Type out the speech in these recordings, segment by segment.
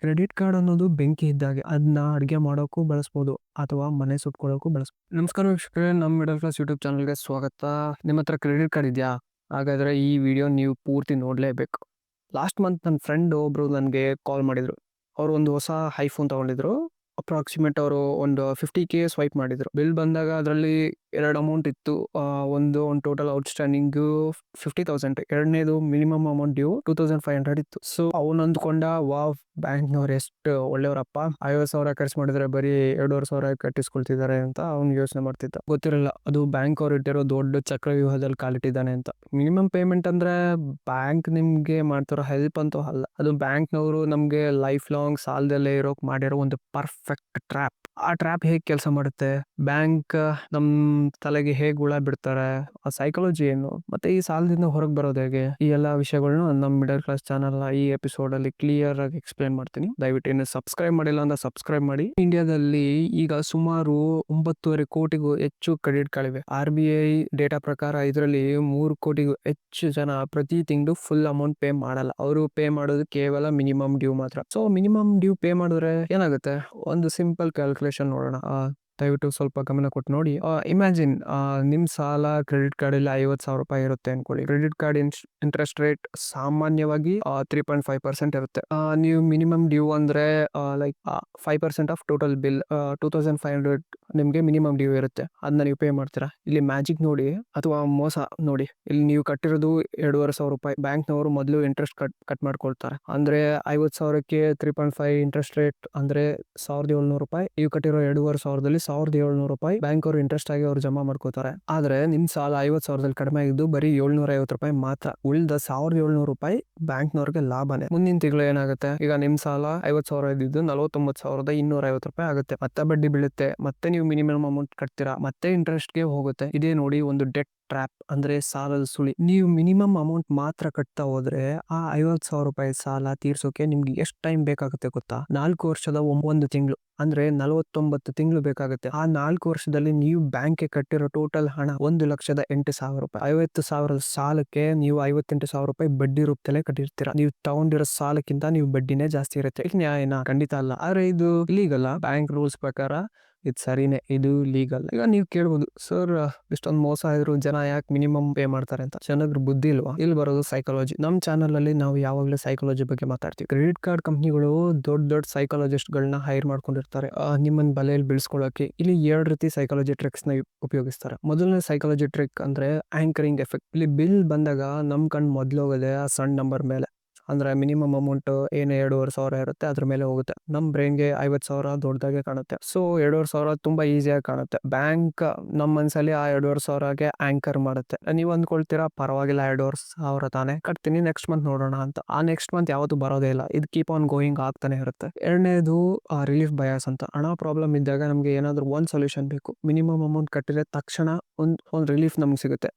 Credit card ಅನ್ನೋದು ಬೆಂಕಿ ಇದ್ದಾಗೆ. ಅದನ್ನ ಅಡುಗೆ ಮಾಡೋಕ್ಕೂ ಬಳಸ್ಬೋದು ಅಥವಾ ಮನೆ ಸುಟ್ಕೊಳ್ಳೋಕ್ಕೂ ಬಳಸ್ಬೋದು. ನಮಸ್ಕಾರ ವೀಕ್ಷಕರೇ, ನಮ್ಮ ಮಿಡಲ್ ಕ್ಲಾಸ್ ಯೂಟ್ಯೂಬ್ ಚಾನಲ್‌ಗೆ ಸ್ವಾಗತ. ನಿಮ್ಮ ಹತ್ರ ಕ್ರೆಡಿಟ್ ಕಾರ್ಡ್ ಇದೆಯಾ? ಹಾಗಾದರೆ ಈ ವಿಡಿಯೋ ನೀವು ಪೂರ್ತಿ ನೋಡಲೇಬೇಕು. ಲಾಸ್ಟ್ ಮಂತ್ ನನ್ನ ಫ್ರೆಂಡ್ ಒಬ್ರು ನನಗೆ ಕಾಲ್ ಮಾಡಿದ್ರು. ಅವರು ಒಂದು ಹೊಸ ಐಫೋನ್ ತಗೊಂಡಿದ್ರು. ಅಪ್ರಾಕ್ಸಿಮೇಟ್ ಅವರು ಒಂದು 50K ಸ್ವೈಪ್ ಮಾಡಿದ್ರು. ಬಿಲ್ ಬಂದಾಗ ಅದರಲ್ಲಿ 2 ಅಮೌಂಟ್ ಇತ್ತು. ಒಂದು ಟೋಟಲ್ ಔಟ್‌ಸ್ಟ್ಯಾಂಡಿಂಗು 50,000. ಎರಡನೇದು ಮಿನಿಮಮ್ ಅಮೌಂಟ್ ಡ್ಯೂ 2,500 ಇತ್ತು. ಸೊ ಅವನು ಅಂದ್ಕೊಂಡ, ವಾವ್, ಬ್ಯಾಂಕ್ನವ್ರು ಎಷ್ಟು ಒಳ್ಳೆಯವರಪ್ಪ, 50,000 ಖರ್ಚು ಮಾಡಿದ್ರೆ ಬರೀ 2,500 ಕಟ್ಟಿಸ್ಕೊಳ್ತಿದ್ದಾರೆ ಅಂತ ಅವ್ನು ಯೋಚನೆ ಮಾಡ್ತಿದ್ದ. ಗೊತ್ತಿರಲಿಲ್ಲ ಅದು ಬ್ಯಾಂಕ್ ಅವ್ರು ಇಟ್ಟಿರೋ ದೊಡ್ಡ ಚಕ್ರವ್ಯೂಹದಲ್ಲಿ ಕಾಲಿಟ್ಟಿದ್ದಾನೆ ಅಂತ. ಮಿನಿಮಮ್ ಪೇಮೆಂಟ್ ಅಂದ್ರೆ ಬ್ಯಾಂಕ್ ನಿಮ್ಗೆ ಮಾಡ್ತಿರೋ ಹೆಲ್ಪ್ ಅಂತೂ ಅಲ್ಲ. ಅದು ಬ್ಯಾಂಕ್ನವರು ನಮ್ಗೆ ಲೈಫ್ ಲಾಂಗ್ ಸಾಲದಲ್ಲೇ ಇರೋಕ್ ಮಾಡಿರೋ ಒಂದು ಪರ್ಫೆಕ್ಟ್ ಟ್ರ್ಯಾಪ್. ಆ ಟ್ರ್ಯಾಪ್ ಹೇಗೆ ಕೆಲಸ ಮಾಡುತ್ತೆ, ಬ್ಯಾಂಕ್ ನಮ್ ತಲೆಗೆ ಹೇಗೆ ಹುಳ ಬಿಡ್ತಾರೆ, ಆ ಸೈಕಾಲಜಿ ಏನು, ಮತ್ತೆ ಈ ಸಾಲದಿಂದ ಹೊರಗೆ ಬರೋದು ಹೇಗೆ, ಈ ಎಲ್ಲಾ ವಿಷಯಗಳನ್ನ ನಮ್ಮ ಮಿಡಲ್ ಕ್ಲಾಸ್ ಚಾನಲ್ ಈ ಎಪಿಸೋಡ್ ಅಲ್ಲಿ ಕ್ಲಿಯರ್ ಆಗಿ ಎಕ್ಸ್ಪ್ಲೇನ್ ಮಾಡ್ತೀನಿ. ದಯವಿಟ್ಟು ಇನ್ನು ಸಬ್ಸ್ಕ್ರೈಬ್ ಮಾಡಿಲ್ಲ ಅಂದ್ರೆ ಸಬ್ಸ್ಕ್ರೈಬ್ ಮಾಡಿ. ಇಂಡಿಯಾದಲ್ಲಿ ಈಗ ಸುಮಾರು 9.5 ಕೋಟಿಗೂ ಹೆಚ್ಚು ಕ್ರೆಡಿಟ್ ಕಾರ್ಡ್ ಇವೆ. RBI ಡೇಟಾ ಪ್ರಕಾರ ಇದರಲ್ಲಿ 3 ಕೋಟಿಗೂ ಹೆಚ್ಚು ಜನ ಪ್ರತಿ ತಿಂಗಳು ಫುಲ್ ಅಮೌಂಟ್ ಪೇ ಮಾಡಲ್ಲ. ಅವರು ಪೇ ಮಾಡೋದು ಕೇವಲ ಮಿನಿಮಮ್ ಡ್ಯೂ ಮಾತ್ರ. ಸೊ ಮಿನಿಮಮ್ ಡ್ಯೂ ಪೇ ಮಾಡಿದ್ರೆ ಏನಾಗುತ್ತೆ, ಒಂದು ಸಿಂಪಲ್ ಕ್ಯಾಲ್ಕುಲೇಷನ್ ನೋಡೋಣ. ದಯವಿಟ್ಟು ಸ್ವಲ್ಪ ಗಮನ ಕೊಟ್ಟು ನೋಡಿ. ಇಮ್ಯಾಜಿನ್, ನಿಮ್ಮ ಸಾಲ ಕ್ರೆಡಿಟ್ ಕಾರ್ಡಲ್ಲಿ 50,000 ರೂಪಾಯಿ ಇರುತ್ತೆ ಅನ್ಕೊಳ್ಳಿ. ಕ್ರೆಡಿಟ್ ಕಾರ್ಡ್ ಇಂಟ್ರೆಸ್ಟ್ ರೇಟ್ ಸಾಮಾನ್ಯವಾಗಿ 3.5% ಇರುತ್ತೆ. ನೀವು ಮಿನಿಮಮ್ ಡ್ಯೂ ಅಂದ್ರೆ ಲೈಕ್ 5% ಆಫ್ ಟೋಟಲ್ ಬಿಲ್, 2,500 ನಿಮಗೆ ಮಿನಿಮಮ್ ಡ್ಯೂ ಇರುತ್ತೆ. ಅದನ್ನ ನೀವು ಪೇ ಮಾಡ್ತೀರಾ. ಇಲ್ಲಿ ಮ್ಯಾಜಿಕ್ ನೋಡಿ ಅಥವಾ ಮೋಸ ನೋಡಿ. ಇಲ್ಲಿ ನೀವು ಕಟ್ಟಿರೋದು 2,500 ರೂಪಾಯಿ. ಬ್ಯಾಂಕ್ನವರು ಮೊದಲು ಇಂಟ್ರೆಸ್ಟ್ ಕಟ್ ಮಾಡ್ಕೊಳ್ತಾರೆ. ಅಂದ್ರೆ 50,000ಕ್ಕೆ 3.5 ಇಂಟ್ರೆಸ್ಟ್ ರೇಟ್ ಅಂದ್ರೆ 1,700 ರೂಪಾಯಿ. ನೀವು ಕಟ್ಟಿರೋ 2,500ದಲ್ಲಿ 1,700 ರೂಪಾಯಿ ಬ್ಯಾಂಕ್ ಅವರು ಇಂಟ್ರೆಸ್ಟ್ ಆಗಿ ಅವ್ರು ಜಮಾ ಮಾಡ್ಕೋತಾರೆ. ಆದ್ರೆ ನಿಮ್ ಸಾಲ 50,000ದಲ್ಲಿ ಕಡಿಮೆ ಆಗಿದ್ದು ಬರೀ 750 ರೂಪಾಯಿ ಮಾತ್ರ. ಉಳಿದ 1,700 ರೂಪಾಯಿ ಬ್ಯಾಂಕ್ನವ್ರಿಗೆ ಲಾಭನೇ. ಮುಂದಿನ ತಿಂಗಳು ಏನಾಗುತ್ತೆ, ಈಗ ನಿಮ್ ಸಾಲ 50,000 ಇದ್ದಿದ್ದು 49,250 ರೂಪಾಯಿ ಆಗುತ್ತೆ. ಮತ್ತೆ ಬಡ್ಡಿ ಬೀಳುತ್ತೆ, ಮತ್ತೆ ನೀವು ಮಿನಿಮಮ್ ಅಮೌಂಟ್ ಕಟ್ತೀರಾ, ಮತ್ತೆ ಇಂಟ್ರೆಸ್ಟ್ಗೆ ಹೋಗುತ್ತೆ. ಇದೇ ನೋಡಿ ಒಂದು ಡೆಟ್ ಟ್ರ್ಯಾಪ್, ಅಂದ್ರೆ ಸಾಲದ ಸುಳಿ. ನೀವು ಮಿನಿಮಮ್ ಅಮೌಂಟ್ ಮಾತ್ರ ಕಟ್ತಾ ಹೋದ್ರೆ ಆ 50,000 ರೂಪಾಯಿ ಸಾಲ ತೀರ್ಸೋಕೆ ನಿಮ್ಗೆ ಎಷ್ಟು ಟೈಮ್ ಬೇಕಾಗುತ್ತೆ ಗೊತ್ತಾ? 4 ವರ್ಷದ 1 ತಿಂಗಳು, ಅಂದ್ರೆ 49 ತಿಂಗಳು ಬೇಕಾಗುತ್ತೆ. ಆ 4 ವರ್ಷದಲ್ಲಿ ನೀವು ಬ್ಯಾಂಕ್ಗೆ ಕಟ್ಟಿರೋ ಟೋಟಲ್ ಹಣ 1,08,000 ರೂಪಾಯಿ. 50,000 ಸಾಲಕ್ಕೆ ನೀವು 58,000 ರೂಪಾಯಿ ಬಡ್ಡಿ ರೂಪದಲ್ಲೇ ಕಟ್ಟಿರ್ತೀರಾ. ನೀವು ತಗೊಂಡಿರೋ ಸಾಲಕ್ಕಿಂತ ನೀವು ಬಡ್ಡಿನೇ ಜಾಸ್ತಿ ಇರುತ್ತೆ. ಇದು ನ್ಯಾಯನಾ? ಖಂಡಿತ ಅಲ್ಲ. ಆದ್ರೆ ಇದು ಇಲೀಗಲ್. ಬ್ಯಾಂಕ್ ರೂಲ್ಸ್ ಪ್ರಕಾರ ಇದು ಸರಿನೇ, ಇದು ಲೀಗಲ್. ಈಗ ನೀವು ಕೇಳ್ಬೋದು, ಸರ್ ಇಷ್ಟೊಂದು ಮೋಸ ಇದ್ರು ಜನ ಯಾಕೆ ಮಿನಿಮಮ್ ಪೇ ಮಾಡ್ತಾರೆ ಅಂತ. ಜನದ್ರ ಬುದ್ಧಿ ಇಲ್ವಾ? ಇಲ್ಲಿ ಬರೋದು ಸೈಕಾಲಜಿ. ನಮ್ಮ ಚಾನಲ್ ಅಲ್ಲಿ ನಾವು ಯಾವಾಗಲೂ ಸೈಕಾಲಜಿ ಬಗ್ಗೆ ಮಾತಾಡ್ತೀವಿ. ಕ್ರೆಡಿಟ್ ಕಾರ್ಡ್ ಕಂಪ್ನಿಗಳು ದೊಡ್ಡ ಸೈಕಾಲಜಿಸ್ಟ್ ಗಳನ್ನ ಹೈರ್ ಮಾಡ್ಕೊಂಡಿರ್ತಾರೆ ನಿಮ್ಮನ್ನ ಬಲೆಯಲ್ಲಿ ಬೀಳ್ಸ್ಕೊಳ್ಳೋಕೆ. ಇಲ್ಲಿ 2 ರೀತಿ ಸೈಕಾಲಜಿ ಟ್ರಿಕ್ಸ್ ನ ಉಪಯೋಗಿಸ್ತಾರೆ. ಮೊದಲನೇ ಸೈಕಾಲಜಿ ಟ್ರಿಕ್ ಅಂದ್ರೆ ಆಂಕರಿಂಗ್ ಎಫೆಕ್ಟ್. ಇಲ್ಲಿ ಬಿಲ್ ಬಂದಾಗ ನಮ್ ಕಣ್ ಮೊದ್ಲೋಗೋದೆ ಆ ಸಣ್ಣ ನಂಬರ್ ಮೇಲೆ. ಅಂದ್ರೆ ಮಿನಿಮಮ್ ಅಮೌಂಟ್ ಏನು 2,500 ಇರುತ್ತೆ, ಅದ್ರ ಮೇಲೆ ಹೋಗುತ್ತೆ. ನಮ್ ಬ್ರೈನ್ಗೆ 50,000 ದೊಡ್ಡದಾಗೆ ಕಾಣುತ್ತೆ. ಸೊ 2,500 ತುಂಬಾ ಈಸಿಯಾಗಿ ಕಾಣುತ್ತೆ. ಬ್ಯಾಂಕ್ ನಮ್ಮ ಮನಸ್ಸಲ್ಲಿ ಆ 2,500ಗೆ ಆಂಕರ್ ಮಾಡುತ್ತೆ. ನೀವು ಅಂದ್ಕೊಳ್ತೀರಾ, ಪರವಾಗಿಲ್ಲ 2,500 ತಾನೆ ಕಟ್ತೀನಿ, ನೆಕ್ಸ್ಟ್ ಮಂತ್ ನೋಡೋಣ ಅಂತ. ಆ ನೆಕ್ಸ್ಟ್ ಮಂತ್ ಯಾವತ್ತೂ ಬರೋದೇ ಇಲ್ಲ. ಇದು ಕೀಪ್ ಆನ್ ಗೋಯಿಂಗ್ ಆಗ್ತಾನೆ ಇರುತ್ತೆ. ಎರಡನೇದು ರಿಲೀಫ್ ಬಯಾಸ್ ಅಂತ. ಹಣ ಪ್ರಾಬ್ಲಮ್ ಇದ್ದಾಗ ನಮ್ಗೆ ಏನಾದ್ರೂ ಒಂದ್ ಸೊಲ್ಯೂಷನ್ ಬೇಕು. ಮಿನಿಮಮ್ ಅಮೌಂಟ್ ಕಟ್ಟಿದ್ರೆ ತಕ್ಷಣ ಒಂದ್ ರಿಲೀಫ್ ನಮ್ಗೆ ಸಿಗುತ್ತೆ.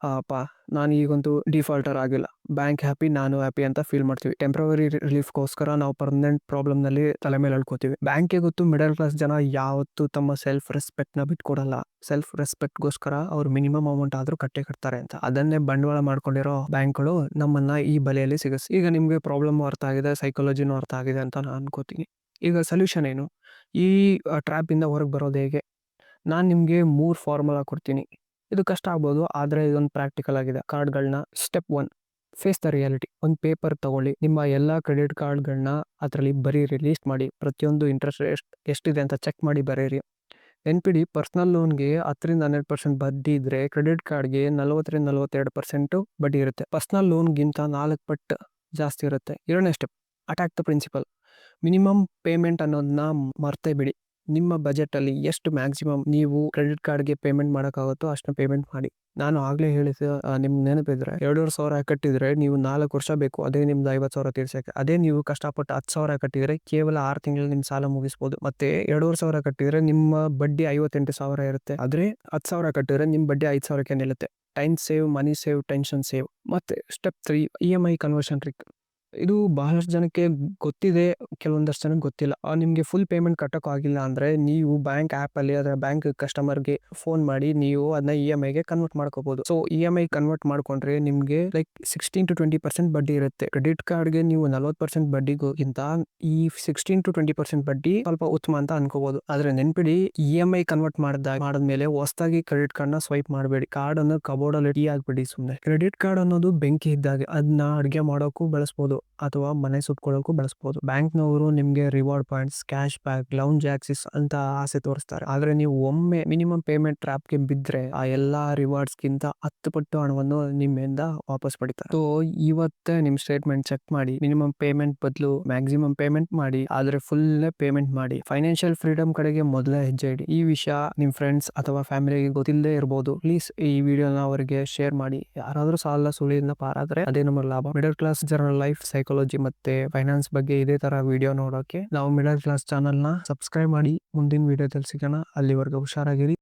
ನಾನು ಈಗಂತೂ ಡಿಫಾಲ್ಟರ್ ಆಗಿಲ್ಲ, ಬ್ಯಾಂಕ್ ಹ್ಯಾಪಿ, ನಾನು ಹ್ಯಾಪಿ ಅಂತ ಫೀಲ್ ಮಾಡ್ತೀವಿ. ಟೆಂಪ್ರವರಿ ರಿಲೀಫ್ಗೋಸ್ಕರ ನಾವು ಪರ್ಮನೆಂಟ್ ಪ್ರಾಬ್ಲಮ್ ನಲ್ಲಿ ತಲೆ ಮೇಲೆ ಹೇಳ್ಕೋತೀವಿ. ಬ್ಯಾಂಕ್ಗೆ ಗೊತ್ತು, ಮಿಡಲ್ ಕ್ಲಾಸ್ ಜನ ಯಾವತ್ತೂ ತಮ್ಮ ಸೆಲ್ಫ್ ರೆಸ್ಪೆಕ್ಟ್ ನ ಬಿಟ್ಕೊಡಲ್ಲ. ಸೆಲ್ಫ್ ರೆಸ್ಪೆಕ್ಟ್ ಗೋಸ್ಕರ ಅವ್ರು ಮಿನಿಮಮ್ ಅಮೌಂಟ್ ಆದ್ರೂ ಕಟ್ತಾರೆ ಅಂತ. ಅದನ್ನೇ ಬಂಡವಾಳ ಮಾಡ್ಕೊಂಡಿರೋ ಬ್ಯಾಂಕ್ಗಳು ನಮ್ಮನ್ನ ಈ ಬಲೆಯಲ್ಲಿ ಸಿಗಿಸ್. ಈಗ ನಿಮ್ಗೆ ಪ್ರಾಬ್ಲಮ್ ಅರ್ಥ ಆಗಿದೆ, ಸೈಕಾಲಜಿನೂ ಅರ್ಥ ಆಗಿದೆ ಅಂತ ನಾನು ಅನ್ಕೋತೀನಿ. ಈಗ ಸೊಲ್ಯೂಷನ್ ಏನು, ಈ ಟ್ರ್ಯಾಪ್ ಇಂದ ಹೊರಗೆ ಬರೋದು ಹೇಗೆ? ನಾನು ನಿಮ್ಗೆ 3 ಫಾರ್ಮುಲಾ ಕೊಡ್ತೀನಿ. ಇದು ಕಷ್ಟ ಆಗ್ಬೋದು, ಆದ್ರೆ ಇದೊಂದು ಪ್ರಾಕ್ಟಿಕಲ್ ಆಗಿದೆ. ಕಾರ್ಡ್ಗಳನ್ನ ಸ್ಟೆಪ್ 1, ಫೇಸ್ ದ ರಿಯಾಲಿಟಿ. ಒಂದು ಪೇಪರ್ ತಗೊಳ್ಳಿ, ನಿಮ್ಮ ಎಲ್ಲಾ ಕ್ರೆಡಿಟ್ ಕಾರ್ಡ್ಗಳನ್ನ ಅದರಲ್ಲಿ ಬರೀರಿ, ಲಿಸ್ಟ್ ಮಾಡಿ. ಪ್ರತಿಯೊಂದು ಇಂಟ್ರೆಸ್ಟ್ ಎಷ್ಟಿದೆ ಅಂತ ಚೆಕ್ ಮಾಡಿ ಬರೀರಿ. ನೆನ್ಪಿಡಿ, ಪರ್ಸನಲ್ ಲೋನ್ಗೆ 10-12% ಬಡ್ಡಿ ಇದ್ರೆ ಕ್ರೆಡಿಟ್ ಕಾರ್ಡ್ಗೆ 40-42% ಬಡ್ಡಿ ಇರುತ್ತೆ. ಪರ್ಸನಲ್ ಲೋನ್ಗಿಂತ 4 ಪಟ್ಟು ಜಾಸ್ತಿ ಇರುತ್ತೆ. ಎರಡನೇ step, attack the principal. Minimum payment ಅನ್ನೋದನ್ನ ಮರ್ತೇ ಬಿಡಿ. ನಿಮ್ಮ ಬಜೆಟ್ ಅಲ್ಲಿ ಎಷ್ಟು ಮ್ಯಾಕ್ಸಿಮಮ್ ನೀವು ಕ್ರೆಡಿಟ್ ಕಾರ್ಡ್ಗೆ ಪೇಮೆಂಟ್ ಮಾಡೋಕ್ಕಾಗುತ್ತೋ ಅಷ್ಟನ್ನ ಪೇಮೆಂಟ್ ಮಾಡಿ. ನಾನು ಆಗ್ಲೇ ಹೇಳಿದ, ನಿಮ್ಗೆ ನೆನಪಿದ್ರೆ 2,500 ಕಟ್ಟಿದ್ರೆ ನೀವು 4 ವರ್ಷ ಬೇಕು ಅದೇ ನಿಮ್ದು 50,000 ತೀರ್ಸಕ್ಕೆ. ಅದೇ ನೀವು ಕಷ್ಟಪಟ್ಟು 10,000 ಕಟ್ಟಿದ್ರೆ ಕೇವಲ 6 ತಿಂಗಳಲ್ಲಿ ನಿಮ್ ಸಾಲ ಮುಗಿಸ್ಬೋದು. ಮತ್ತೆ 2,500 ಕಟ್ಟಿದ್ರೆ ನಿಮ್ಮ ಬಡ್ಡಿ 58,000 ಇರುತ್ತೆ. ಆದ್ರೆ 10,000 ಕಟ್ಟಿದ್ರೆ ನಿಮ್ ಬಡ್ಡಿ 5,000ಕ್ಕೆ ನಿಲ್ಲುತ್ತೆ. ಟೈಮ್ ಸೇವ್, ಮನಿ ಸೇವ್, ಟೆನ್ಷನ್ ಸೇವ್. ಮತ್ತೆ ಸ್ಟೆಪ್ 3, EMI ಕನ್ವರ್ಷನ್ ಟ್ರಿಕ್. ಇದು ಬಹಳಷ್ಟು ಜನಕ್ಕೆ ಗೊತ್ತಿದೆ, ಕೆಲವೊಂದಷ್ಟು ಜನಕ್ಕೆ ಗೊತ್ತಿಲ್ಲ. ನಿಮಗೆ ಫುಲ್ ಪೇಮೆಂಟ್ ಕಟ್ಟೋಕೆ ಆಗಿಲ್ಲ ಅಂದರೆ ನೀವು ಬ್ಯಾಂಕ್ ಆ್ಯಪಲ್ಲಿ ಅದರ ಬ್ಯಾಂಕ್ ಕಸ್ಟಮರ್ಗೆ ಫೋನ್ ಮಾಡಿ ನೀವು ಅದನ್ನ EMIಗೆ ಕನ್ವರ್ಟ್ ಮಾಡ್ಕೋಬಹುದು. ಸೊ EMI ಕನ್ವರ್ಟ್ ಮಾಡ್ಕೊಂಡ್ರೆ ನಿಮಗೆ ಲೈಕ್ 16-20% ಬಡ್ಡಿ ಇರುತ್ತೆ. ಕ್ರೆಡಿಟ್ ಕಾರ್ಡ್ಗೆ ನೀವು 40% ಬಡ್ಡಿಗಿಂತ ಈ 16-20% ಬಡ್ಡಿ ಸ್ವಲ್ಪ ಉತ್ತಮ ಅಂತ ಅನ್ಕೋಬಹುದು. ಆದ್ರೆ ನೆನ್ಪಿಡಿ, EMI ಕನ್ವರ್ಟ್ ಮಾಡಿದ್ಮೇಲೆ ಹೊಸದಾಗಿ ಕ್ರೆಡಿಟ್ ಕಾರ್ಡ್ನ ಸ್ವೈಪ್ ಮಾಡಬೇಡಿ. ಕಾರ್ಡ್ ಅನ್ನು ಕಬೋರ್ಡಲ್ಲಿ ಇಡಿ ಆಗ್ಬಿಡಿ ಸುಮ್ಮನೆ. ಕ್ರೆಡಿಟ್ ಕಾರ್ಡ್ ಅನ್ನೋದು ಬೆಂಕಿ ಇದ್ದಾಗ ಅದನ್ನ ಅಡುಗೆ ಮಾಡೋಕ್ಕೂ ಬಳಸ್ಬೋದು ಅಥವಾ ಮನೆ ಸುಟ್ಕೊಳ್ಳೋಕ್ಕೂ ಬಳಸ್ಬೋದು. ಬ್ಯಾಂಕ್ನವರು ನಿಮಗೆ reward points, cash back, lounge Axis ಅಂತ ಆಸೆ ತೋರಿಸ್ತಾರೆ. ಆದ್ರೆ ನೀವು ಒಮ್ಮೆ ಮಿನಿಮಮ್ ಪೇಮೆಂಟ್ ಟ್ರ್ಯಾಪ್ಗೆ ಬಿದ್ದರೆ ಆ ಎಲ್ಲಾ ರಿವಾರ್ಡ್ಸ್ಗಿಂತ 10 ಪಟ್ಟು ಹಣವನ್ನು ನಿಮ್ಮಿಂದ ವಾಪಸ್ ಪಡಿತಾರೆ. ಸೊ ಇವತ್ತೇ ನಿಮ್ಮ ಸ್ಟೇಟ್ಮೆಂಟ್ ಚೆಕ್ ಮಾಡಿ. ಮಿನಿಮಮ್ ಪೇಮೆಂಟ್ ಬದಲು ಮ್ಯಾಕ್ಸಿಮಮ್ ಪೇಮೆಂಟ್ ಮಾಡಿ, ಆದ್ರೆ ಫುಲ್ ಪೇಮೆಂಟ್ ಮಾಡಿ. ಫೈನಾನ್ಷಿಯಲ್ ಫ್ರೀಡಮ್ ಕಡೆಗೆ ಮೊದಲೇ ಹೆಜ್ಜೆ ಇಡಿ. ಈ ವಿಷಯ ನಿಮ್ಮ ಫ್ರೆಂಡ್ಸ್ ಅಥವಾ ಫ್ಯಾಮಿಲಿಗೆ ಗೊತ್ತಿಲ್ಲದೆ ಇರಬಹುದು. ಪ್ಲೀಸ್ ಈ ವಿಡಿಯೋನ ಅವರಿಗೆ ಶೇರ್ ಮಾಡಿ. ಯಾರಾದರೂ ಸಾಲ ಸುಳಿಯಿಂದ ಪಾರಾದ್ರೆ ಅದೇ ನಮ್ಮ ಲಾಭ. Middle class general life psychology ಮತ್ತೆ ಫೈನಾನ್ಸ್ ಬಗ್ಗೆ ಇದೇ ತರ ವಿಡಿಯೋ ನೋಡೋಕೆ ನಾವು ಮಿಡಲ್ ಕ್ಲಾಸ್ ಚಾನಲ್ನ ಸಬ್ಸ್ಕ್ರೈಬ್ ಮಾಡಿ. ಮುಂದಿನ ವಿಡಿಯೋದಲ್ಲಿ ಸಿಗೋಣ. ಅಲ್ಲಿವರೆಗೂ ಹುಷಾರಾಗಿರಿ.